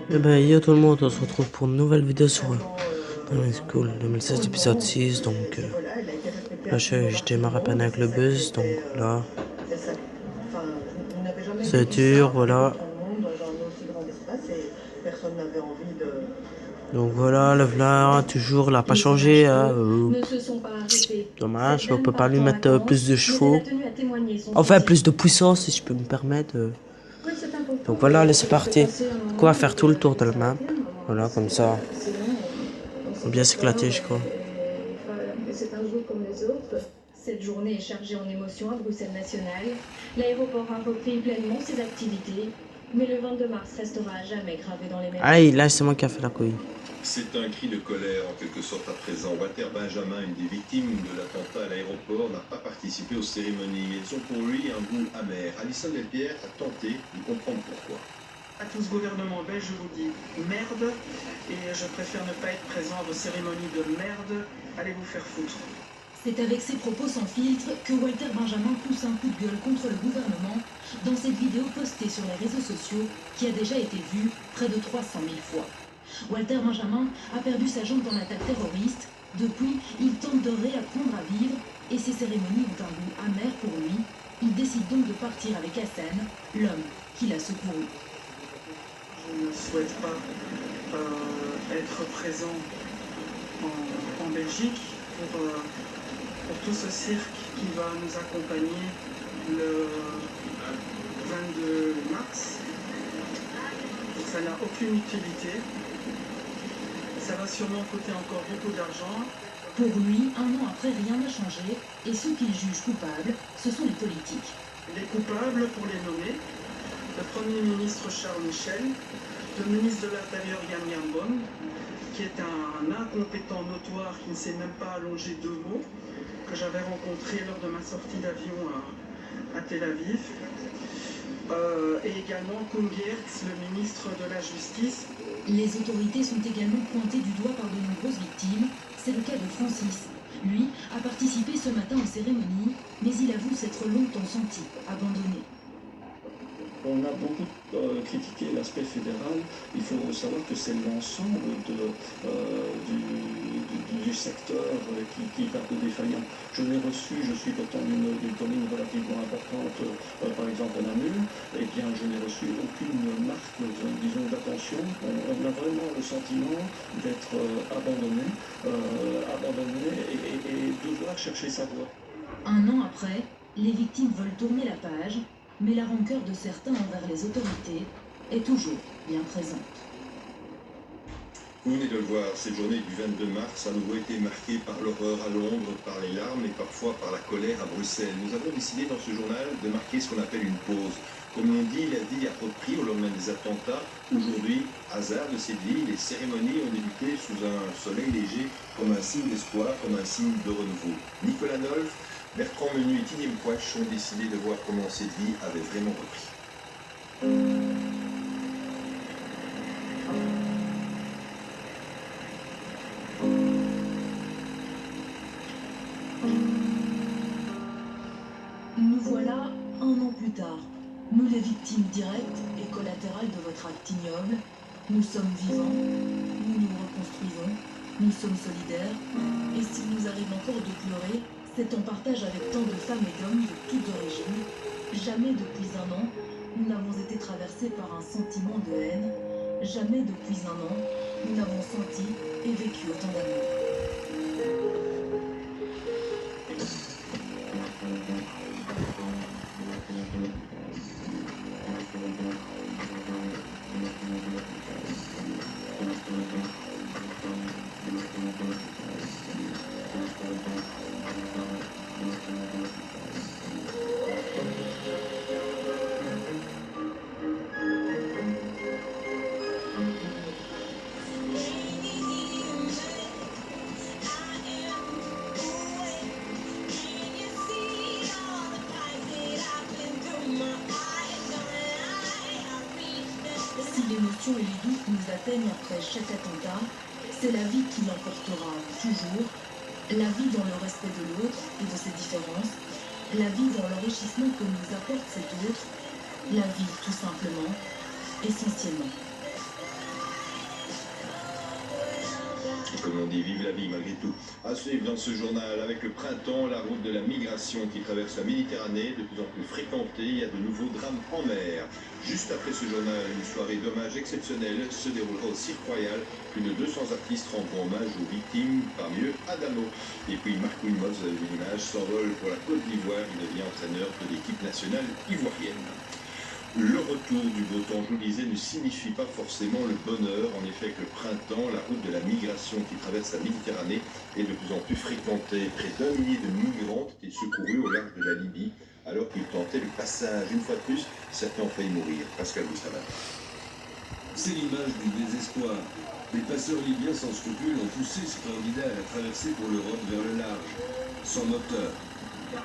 Et ben, yo tout le monde, on se retrouve pour une nouvelle vidéo sur High School 2016 épisode 6. Donc là, je démarre à peine avec le bus. Donc voilà, c'est dur, voilà. Donc voilà, le v'là, toujours, il a pas changé. Hein, dommage, on peut pas lui mettre plus de chevaux. Enfin, plus de puissance, si je peux me permettre. Donc voilà, allez, c'est parti. Quoi, faire tout le tour de la map. Voilà, comme ça. On va bien s'éclater, je crois. C'est un jour comme les autres. Cette journée est chargée en émotions à Bruxelles National. L'aéroport a repris pleinement ses activités, mais le 22 mars restera à jamais gravé dans les mémoires. Aïe, là, c'est moi qui a fait la couille. C'est un cri de colère en quelque sorte à présent. Walter Benjamin, une des victimes de l'attentat à l'aéroport, n'a pas participé aux cérémonies. Elles ont pour lui un goût amer. Alison Delpierre a tenté de comprendre pourquoi. À tout ce gouvernement belge, je vous dis merde, et je préfère ne pas être présent à vos cérémonies de merde. Allez vous faire foutre. C'est avec ses propos sans filtre que Walter Benjamin pousse un coup de gueule contre le gouvernement dans cette vidéo postée sur les réseaux sociaux qui a déjà été vue près de 300 000 fois. Walter Benjamin a perdu sa jambe dans l'attaque terroriste. Depuis, il tente de réapprendre à vivre et ses cérémonies ont un goût amer pour lui. Il décide donc de partir avec Hassan, l'homme qui l'a secouru. Je ne souhaite pas être présent en Belgique pour tout ce cirque qui va nous accompagner le 22 mars. Ça n'a aucune utilité. Ça va sûrement coûter encore beaucoup d'argent. Pour lui, un an après, rien n'a changé, et ceux qu'il juge coupables, ce sont les politiques. Les coupables, pour les nommer, le Premier ministre Charles Michel, le ministre de l'Intérieur Yann Yambon, qui est un incompétent notoire qui ne sait même pas allonger deux mots, que j'avais rencontré lors de ma sortie d'avion à Tel Aviv. Et également Koen Geerts, le ministre de la Justice. Les autorités sont également pointées du doigt par de nombreuses victimes. C'est le cas de Francis. Lui a participé ce matin aux cérémonies, mais il avoue s'être longtemps senti abandonné. On a beaucoup critiqué l'aspect fédéral. Il faut savoir que c'est l'ensemble du secteur qui est un peu défaillant. Je suis pourtant d'une commune relativement importante, par exemple à Namur, et bien je n'ai reçu aucune marque, disons, d'attention. On a vraiment le sentiment d'être abandonné et devoir chercher sa voie. Un an après, les victimes veulent tourner la page, mais la rancœur de certains envers les autorités est toujours bien présente. Vous venez de le voir, cette journée du 22 mars a à nouveau été marquée par l'horreur à Londres, par les larmes et parfois par la colère à Bruxelles. Nous avons décidé dans ce journal de marquer ce qu'on appelle une pause. Comme l'on dit, la vie a repris au lendemain des attentats. Aujourd'hui, hasard de cette vie, les cérémonies ont débuté sous un soleil léger comme un signe d'espoir, comme un signe de renouveau. Nicolas Nolf, Bertrand Menu et Didier Mouache ont décidé de voir comment cette vie avait vraiment repris. Nous voilà un an plus tard. Nous les victimes directes et collatérales de votre acte ignoble. Nous sommes vivants, nous nous reconstruisons, nous sommes solidaires. Et s'il nous arrive encore de pleurer, c'est en partage avec tant de femmes et d'hommes de toutes origines. Jamais depuis un an, nous n'avons été traversés par un sentiment de haine. Jamais depuis un an, nous n'avons senti et vécu autant d'amour. Si l'émotion et les doutes nous atteignent après chaque attentat, c'est la vie qui l'emportera toujours, la vie dans le respect de l'autre et de ses différences, la vie dans l'enrichissement que nous apporte cet autre, la vie tout simplement, essentiellement. comme on dit, vive la vie malgré tout. À suivre dans ce journal, avec le printemps, la route de la migration qui traverse la Méditerranée, de plus en plus fréquentée, il y a de nouveaux drames en mer. Juste après ce journal, une soirée d'hommage exceptionnelle se déroulera au Cirque Royal. Plus de 200 artistes rendront hommage aux victimes, parmi eux Adamo. Et puis Marco Imos, vous avez vu l'image, s'envole pour la Côte d'Ivoire. Il devient entraîneur de l'équipe nationale ivoirienne. Le retour du beau temps, je vous le disais, ne signifie pas forcément le bonheur. En effet, que le printemps, la route de la migration qui traverse la Méditerranée est de plus en plus fréquentée. Près d'1 millier de migrants ont été secourus au large de la Libye alors qu'ils tentaient le passage. Une fois de plus, certains ont failli mourir. Pascal Boussama. C'est l'image du désespoir. Les passeurs libyens sans scrupules ont poussé ces candidats à traverser pour l'Europe vers le large, sans moteur.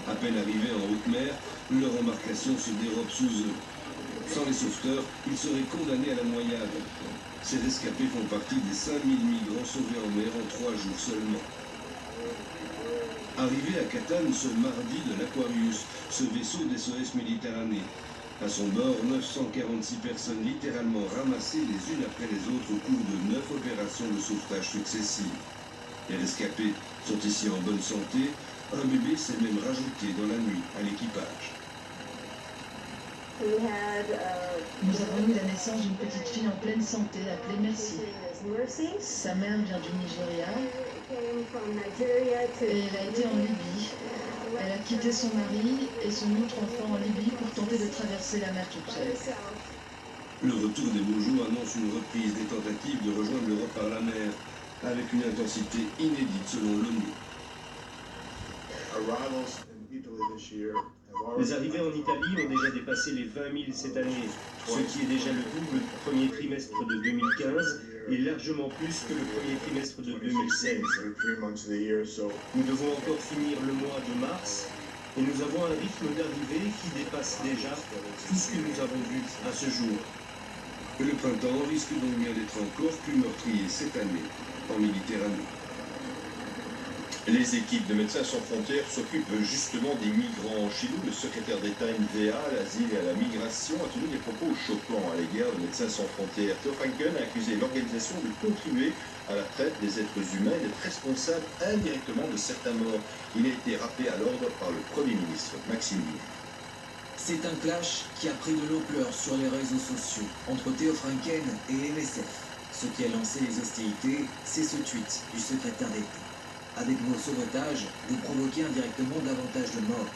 À peine arrivés en haute mer, leur embarcation se dérobe sous eux. Sans les sauveteurs, ils seraient condamnés à la noyade. Ces rescapés font partie des 5000 migrants sauvés en mer en 3 jours seulement. Arrivé à Catane ce mardi de l'Aquarius, ce vaisseau d'SOS Méditerranée. À son bord, 946 personnes littéralement ramassées les unes après les autres au cours de 9 opérations de sauvetage successives. Les rescapés sont ici en bonne santé. Un bébé s'est même rajouté dans la nuit à l'équipage. Nous avons eu la naissance d'une petite fille en pleine santé appelée Mercy. Sa mère vient du Nigeria et elle a été en Libye. Elle a quitté son mari et son autre enfant en Libye pour tenter de traverser la mer toute seule. Le retour des beaux jours annonce une reprise des tentatives de rejoindre l'Europe par la mer, avec une intensité inédite selon l'ONU. Les arrivées en Italie ont déjà dépassé les 20 000 cette année, ce qui est déjà le double du premier trimestre de 2015 et largement plus que le premier trimestre de 2016. Nous devons encore finir le mois de mars et nous avons un rythme d'arrivée qui dépasse déjà tout ce que nous avons vu à ce jour. Le printemps risque donc bien d'être encore plus meurtrier cette année en Méditerranée. Les équipes de Médecins sans frontières s'occupent justement des migrants. Chez nous, le secrétaire d'État NVA à l'asile et à la migration a tenu des propos choquants à l'égard de Médecins sans frontières. Theo Franken a accusé l'organisation de contribuer à la traite des êtres humains et d'être responsable indirectement de certains morts. Il a été rappelé à l'ordre par le Premier ministre, Maxime Guy. C'est un clash qui a pris de l'ampleur sur les réseaux sociaux entre Theo Franken et MSF. Ce qui a lancé les hostilités, c'est ce tweet du secrétaire d'État. Avec vos sauvetages, vous provoquez indirectement davantage de morts.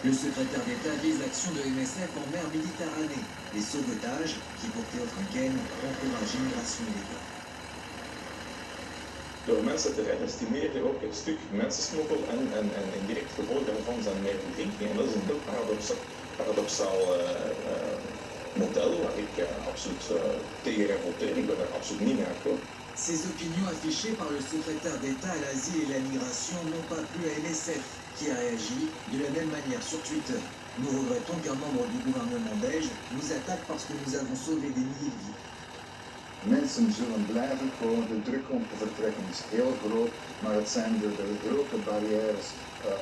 Le secrétaire d'État vise l'action de MSF en mer Méditerranée. Les sauvetages qui, pour Theo Franken, encouragent l'immigration illégale. Door mensen te redden stimuleert er ook een stuk mensensmokkel en indirect gevolg daarvan zijn meer verdrinking. En dat is een heel paradoxaal model waar ik absoluut tegen revolteer. Ik ben er absoluut niet mee akkoord. Ces opinions affichées par le secrétaire d'État à l'asile et la migration n'ont pas plu à MSF, qui a réagi de la même manière sur Twitter. Nous regrettons qu'un membre du gouvernement belge nous attaque parce que nous avons sauvé des milliers de vies. Mensen zullen blijven komen, de druk om te vertrekken is heel groot, maar het zijn de grote barrières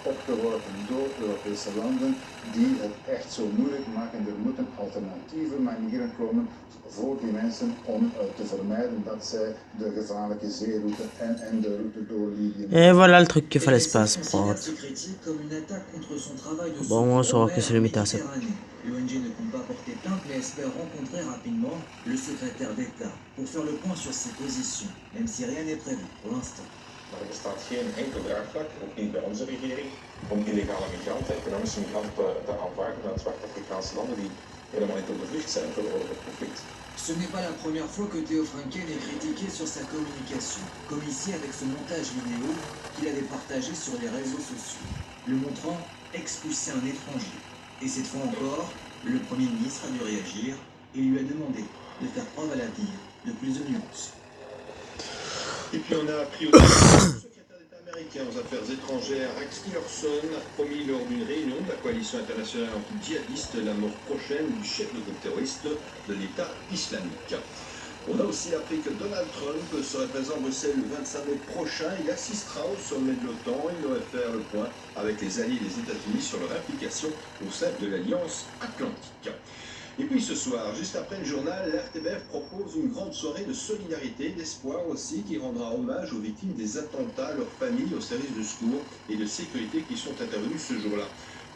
opgeworpen door Europese landen die het echt zo moeilijk maken. Er moeten alternatieve manieren komen voor die mensen om te vermijden dat zij de gevaarlijke zeeroute en de route door Libië. Et voilà le truc qu'il fallait pas se prendre. Bon, on saura que c'est limité à ça. L'ONG ne compte pas porter plainte mais espère rencontrer rapidement le secrétaire d'État pour faire le point sur ses positions, même si rien n'est prévu pour l'instant. Maar er bestaat geen enkel draagvlak, ook niet bij onze regering, om illegale migranten, economische migranten te aanvaarden uit Zwart-Afrikaanse landen die helemaal niet op de vlucht zijn voor het conflict. Ce n'est pas la première fois que Theo Franken est critiqué sur sa communication, comme ici avec ce montage vidéo qu'il avait partagé sur les réseaux sociaux, le montrant expulser un étranger. Et cette fois encore, le Premier ministre a dû réagir et lui a demandé de faire preuve à l'avenir de plus de nuances. Et puis on a appris aussi que le secrétaire d'État américain aux affaires étrangères, Rex Tillerson, a promis lors d'une réunion de la coalition internationale anti-djihadiste la mort prochaine du chef de groupe terroriste de l'État islamique. On a aussi appris que Donald Trump serait présent à Bruxelles le 25 mai prochain. Il assistera au sommet de l'OTAN. Il devrait faire le point avec les alliés des États-Unis sur leur implication au sein de l'Alliance Atlantique. Et puis ce soir, juste après le journal, l'RTBF propose une grande importante soirée de solidarité, d'espoir aussi, qui rendra hommage aux victimes des attentats, leurs familles, aux services de secours et de sécurité qui sont intervenus ce jour-là.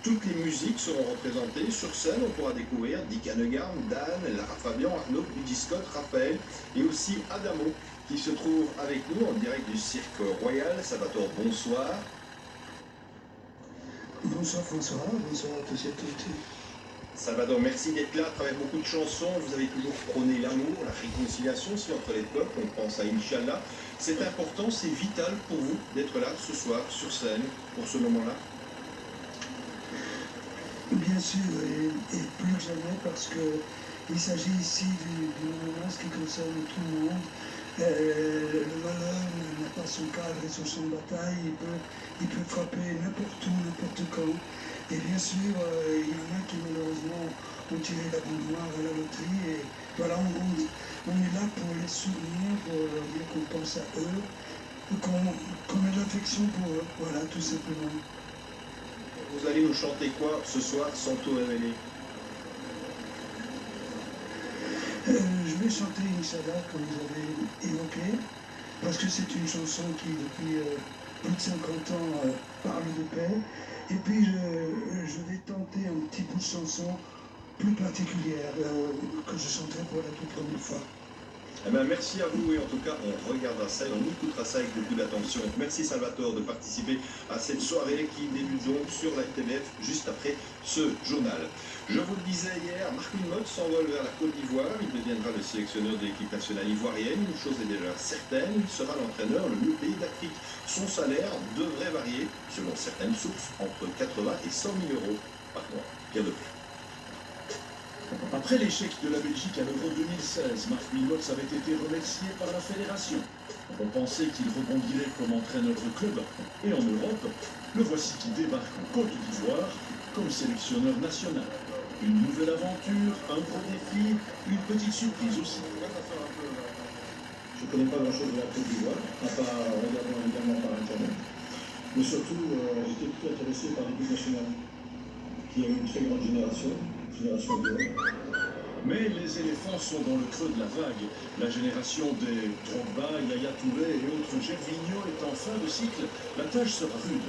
Toutes les musiques seront représentées. Sur scène, on pourra découvrir Dick Hanegarn, Dan, Lara Fabian, Arnaud, Luigi Scott, Raphaël et aussi Adamo qui se trouve avec nous en direct du Cirque Royal. Salvatore, bonsoir. Bonsoir François, bonsoir à tous et à toutes. Salvador, merci d'être là à travers beaucoup de chansons. Vous avez toujours prôné l'amour, la réconciliation aussi entre les peuples. On pense à Inch'Allah. C'est important, c'est vital pour vous d'être là ce soir sur scène pour ce moment-là. Bien sûr, et plus que jamais parce qu'il s'agit ici d'une menace qui concerne tout le monde. Le malheur n'a pas son cadre et son champ de bataille, il peut frapper n'importe où, n'importe quand. Et bien sûr, il y en a qui malheureusement ont tiré la boule noire à la loterie. Et voilà, on est là pour les soutenir, pour leur dire qu'on pense à eux, qu'on ait de l'affection pour eux, voilà, tout simplement. Vous allez nous chanter quoi ce soir sans tout révéler? Je vais chanter Inch'Allah, comme vous avez évoqué, parce que c'est une chanson qui, depuis plus de 50 ans, parle de paix. Et puis, je vais tenter un petit bout de chanson plus particulière que je chanterai pour la toute première fois. Eh bien, merci à vous et en tout cas on regardera ça et on écoutera ça avec beaucoup d'attention. Merci Salvatore de participer à cette soirée qui débute donc sur la RTBF juste après ce journal. Je vous le disais hier, Marc Wilmotte s'envole vers la Côte d'Ivoire, il deviendra le sélectionneur de l'équipe nationale ivoirienne. Une chose est déjà certaine, il sera l'entraîneur le mieux payé d'Afrique. Son salaire devrait varier, selon certaines sources, entre 80 et 100 000 euros par mois. Pierre Depré. Après l'échec de la Belgique à l'Euro 2016, Marc Wilmots avait été remercié par la fédération. On pensait qu'il rebondirait comme entraîneur de club. Et en Europe, le voici qui débarque en Côte d'Ivoire comme sélectionneur national. Une nouvelle aventure, un gros défi, une petite surprise aussi. Je ne connais pas grand-chose de la Côte d'Ivoire, à part regarder évidemment par Internet. Mais surtout, j'étais plutôt intéressé par l'équipe nationale, qui a une très grande génération. Mais les éléphants sont dans le creux de la vague. La génération des Drogba, Yaya Touré et autres Gervinho est en fin de cycle. La tâche sera rude.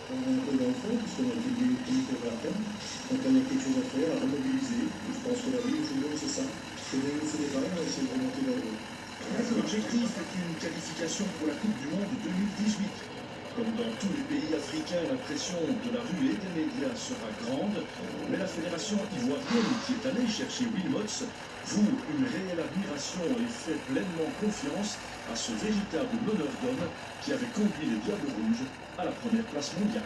On est un peu dans le fond, puisqu'on a été des pays pour la peine. Donc on a quelque chose à faire, à remobiliser. Je pense que la vie du football, c'est ça. C'est de nous faire des balles, et c'est de remonter vers le haut. L'objectif est une qualification pour la Coupe du Monde 2018. Comme dans tous les pays africains, la pression de la ruée des médias sera grande, mais la fédération ivoirienne qui est allée chercher Wilmots voue une réelle admiration et fait pleinement confiance à ce véritable meneur d'hommes qui avait conduit les Diables Rouges à la première place mondiale.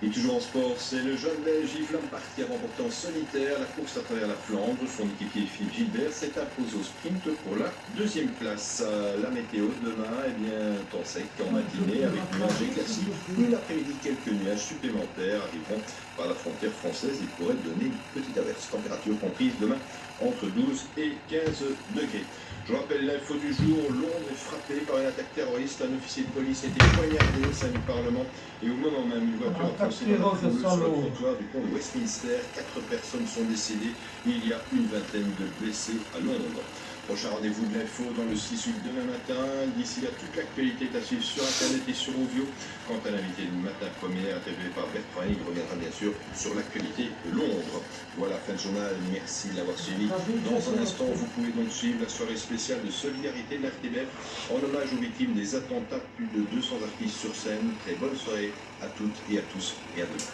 Et toujours en sport, c'est le jeune Belge Yves Lampaert qui a remporté en solitaire la course à travers la Flandre. Son équipier Philippe Gilbert s'est imposé au sprint pour la deuxième place. La météo demain, eh bien, temps sec en matinée avec nuages éclaircis. Puis l'après-midi, quelques nuages supplémentaires arriveront par la frontière française. Ils pourraient donner une petite averse. Température comprise demain entre 12 et 15 degrés. Je rappelle l'info du jour, Londres est frappée par une attaque terroriste. Un officier de police a été poignardé au sein du Parlement et au moment même, une voiture a foncé dans la foule sur le trottoir du pont de Westminster. 4 personnes sont décédées et il y a une vingtaine de blessés à Londres. Prochain rendez-vous de l'info dans le 6-8 demain matin. D'ici là, toute l'actualité est à suivre sur Internet et sur Ovio. Quant à l'invité du matin première, interviewé par Bertrand, il reviendra bien sûr sur l'actualité de Londres. Voilà, fin de journal. Merci de l'avoir suivi. Dans un instant, vous pouvez donc suivre la soirée spéciale de solidarité de la RTBF en hommage aux victimes des attentats. Plus de 200 artistes sur scène. Très bonne soirée à toutes et à tous et à demain.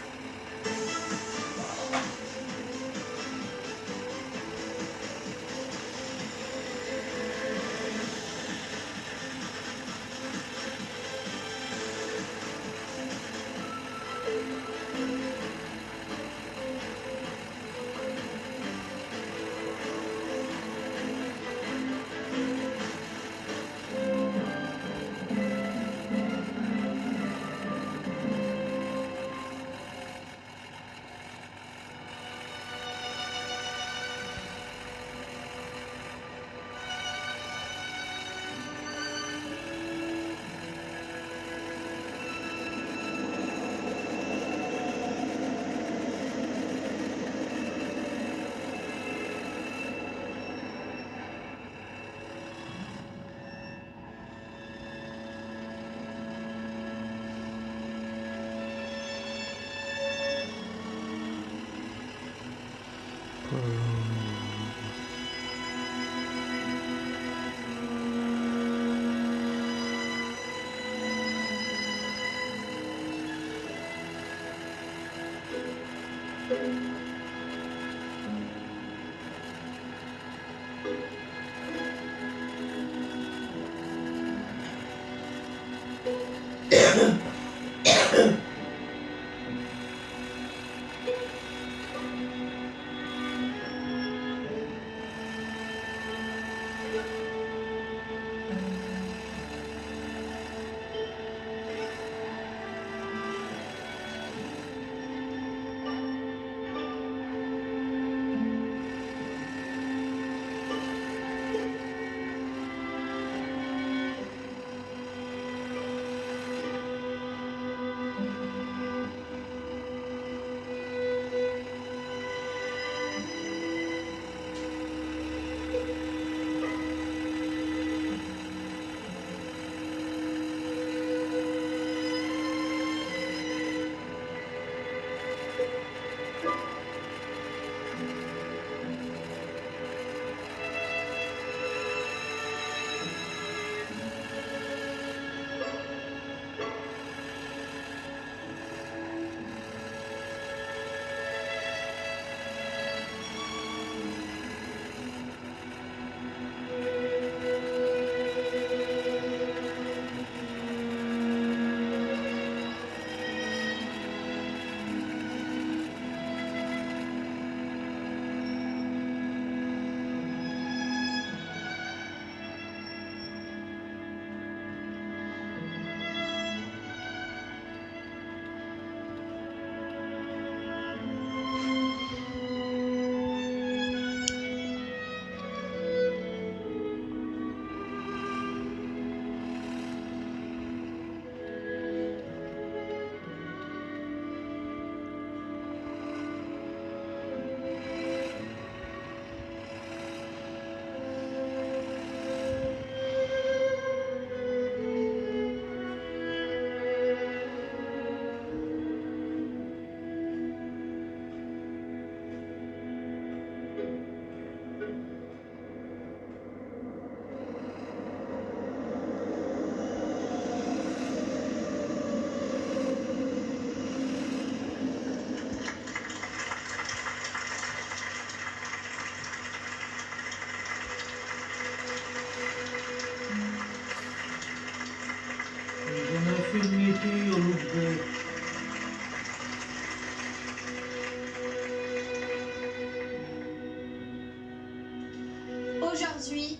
Aujourd'hui,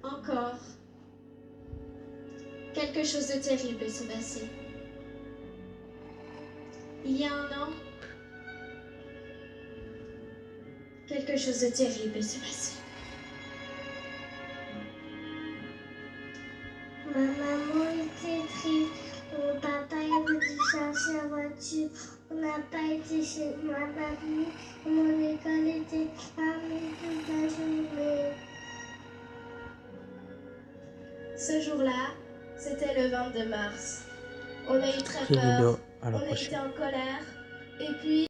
encore, quelque chose de terrible s'est passé. Il y a un an, quelque chose de terrible s'est passé. Ma maman était triste. Mon papa est venu chercher la voiture. On n'a pas été chez ma mamie. Mon école était fermée toute la journée. Ce jour-là, c'était le 22 mars. On a eu très C'est peur, bien. À la on a prochaine. été en colère, et puis...